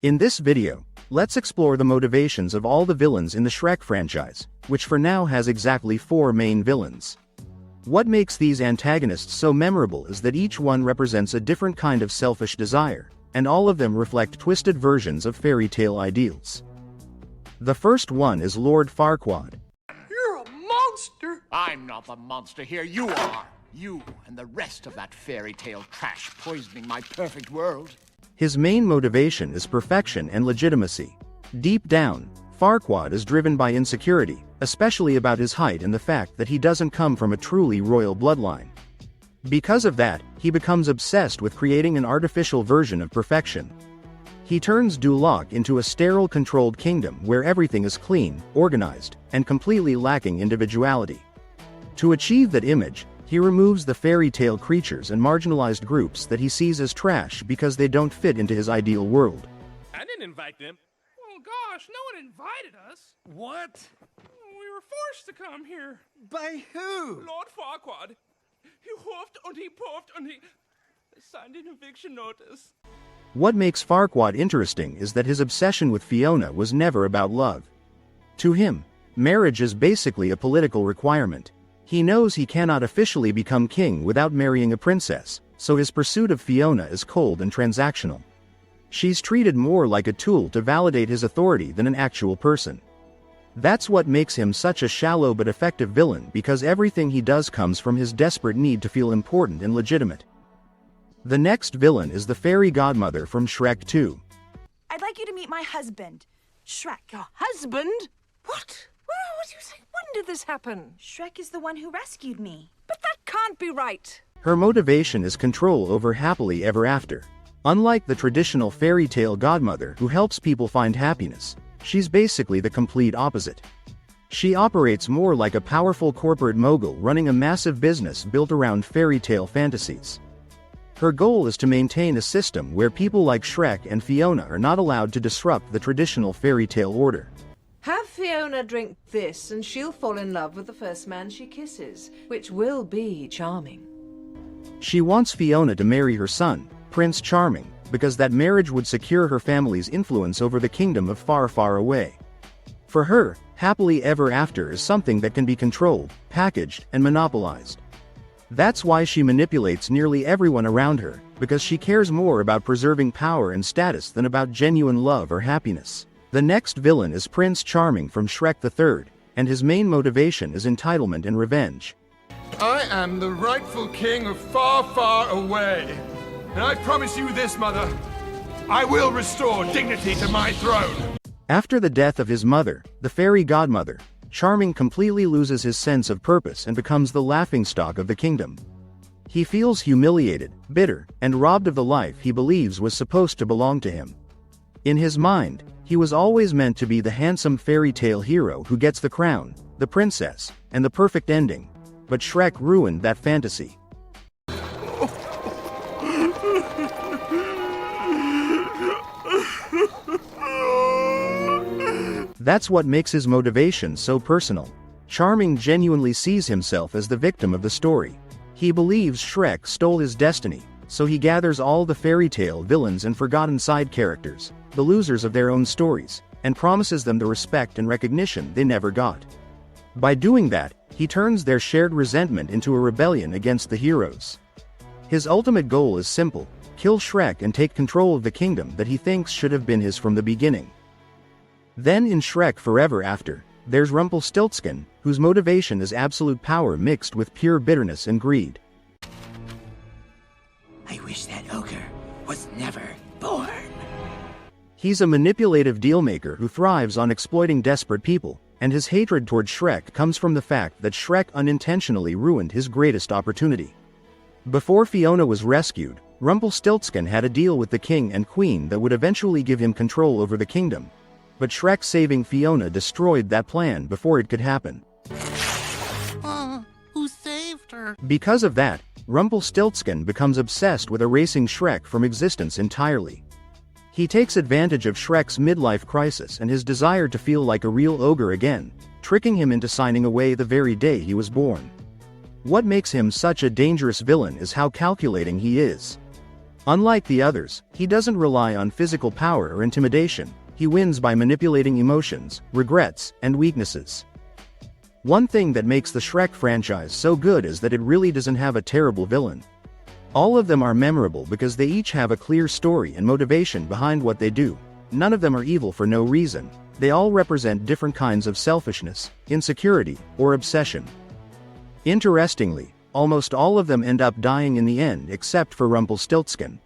In this video, let's explore the motivations of all the villains in the Shrek franchise, which for now has exactly 4 main villains. What makes these antagonists so memorable is that each one represents a different kind of selfish desire, and all of them reflect twisted versions of fairy tale ideals. The first one is Lord Farquaad. You're a monster! I'm not the monster here, you are! You and the rest of that fairy tale trash poisoning my perfect world. His main motivation is perfection and legitimacy. Deep down, Farquaad is driven by insecurity, especially about his height and the fact that he doesn't come from a truly royal bloodline. Because of that, he becomes obsessed with creating an artificial version of perfection. He turns Duloc into a sterile controlled kingdom where everything is clean, organized, and completely lacking individuality. To achieve that image, he removes the fairy tale creatures and marginalized groups that he sees as trash because they don't fit into his ideal world. I didn't invite them. Oh gosh, no one invited us. What? We were forced to come here. By who? Lord Farquaad. He huffed and he puffed and he signed an eviction notice. What makes Farquaad interesting is that his obsession with Fiona was never about love. To him, marriage is basically a political requirement. He knows he cannot officially become king without marrying a princess, so his pursuit of Fiona is cold and transactional. She's treated more like a tool to validate his authority than an actual person. That's what makes him such a shallow but effective villain, because everything he does comes from his desperate need to feel important and legitimate. The next villain is the fairy godmother from Shrek 2. I'd like you to meet my husband, Shrek. Your husband? What? What do you say? When did this happen? Shrek is the one who rescued me. But that can't be right. Her motivation is control over happily ever after. Unlike the traditional fairy tale godmother who helps people find happiness, she's basically the complete opposite. She operates more like a powerful corporate mogul running a massive business built around fairy tale fantasies. Her goal is to maintain a system where people like Shrek and Fiona are not allowed to disrupt the traditional fairy tale order. Have Fiona drink this and she'll fall in love with the first man she kisses, which will be charming. She wants Fiona to marry her son, Prince Charming, because that marriage would secure her family's influence over the kingdom of Far, Far Away. For her, happily ever after is something that can be controlled, packaged, and monopolized. That's why she manipulates nearly everyone around her, because she cares more about preserving power and status than about genuine love or happiness. The next villain is Prince Charming from Shrek the Third, and his main motivation is entitlement and revenge. I am the rightful king of Far, Far Away. And I promise you this, Mother. I will restore dignity to my throne. After the death of his mother, the fairy godmother, Charming completely loses his sense of purpose and becomes the laughingstock of the kingdom. He feels humiliated, bitter, and robbed of the life he believes was supposed to belong to him. In his mind, he was always meant to be the handsome fairy tale hero who gets the crown, the princess, and the perfect ending. But Shrek ruined that fantasy. That's what makes his motivation so personal. Charming genuinely sees himself as the victim of the story. He believes Shrek stole his destiny, so he gathers all the fairy tale villains and forgotten side characters, the losers of their own stories, and promises them the respect and recognition they never got. By doing that, he turns their shared resentment into a rebellion against the heroes. His ultimate goal is simple: kill Shrek and take control of the kingdom that he thinks should have been his from the beginning. Then in Shrek Forever After, there's Rumpelstiltskin, whose motivation is absolute power mixed with pure bitterness and greed. I wish that ogre was never born. He's a manipulative dealmaker who thrives on exploiting desperate people, and his hatred toward Shrek comes from the fact that Shrek unintentionally ruined his greatest opportunity. Before Fiona was rescued, Rumpelstiltskin had a deal with the king and queen that would eventually give him control over the kingdom. But Shrek saving Fiona destroyed that plan before it could happen. Who saved her? Because of that, Rumpelstiltskin becomes obsessed with erasing Shrek from existence entirely. He takes advantage of Shrek's midlife crisis and his desire to feel like a real ogre again, tricking him into signing away the very day he was born. What makes him such a dangerous villain is how calculating he is. Unlike the others, he doesn't rely on physical power or intimidation. He wins by manipulating emotions, regrets, and weaknesses. One thing that makes the Shrek franchise so good is that it really doesn't have a terrible villain. All of them are memorable because they each have a clear story and motivation behind what they do. None of them are evil for no reason. They all represent different kinds of selfishness, insecurity, or obsession. Interestingly, almost all of them end up dying in the end except for Rumpelstiltskin.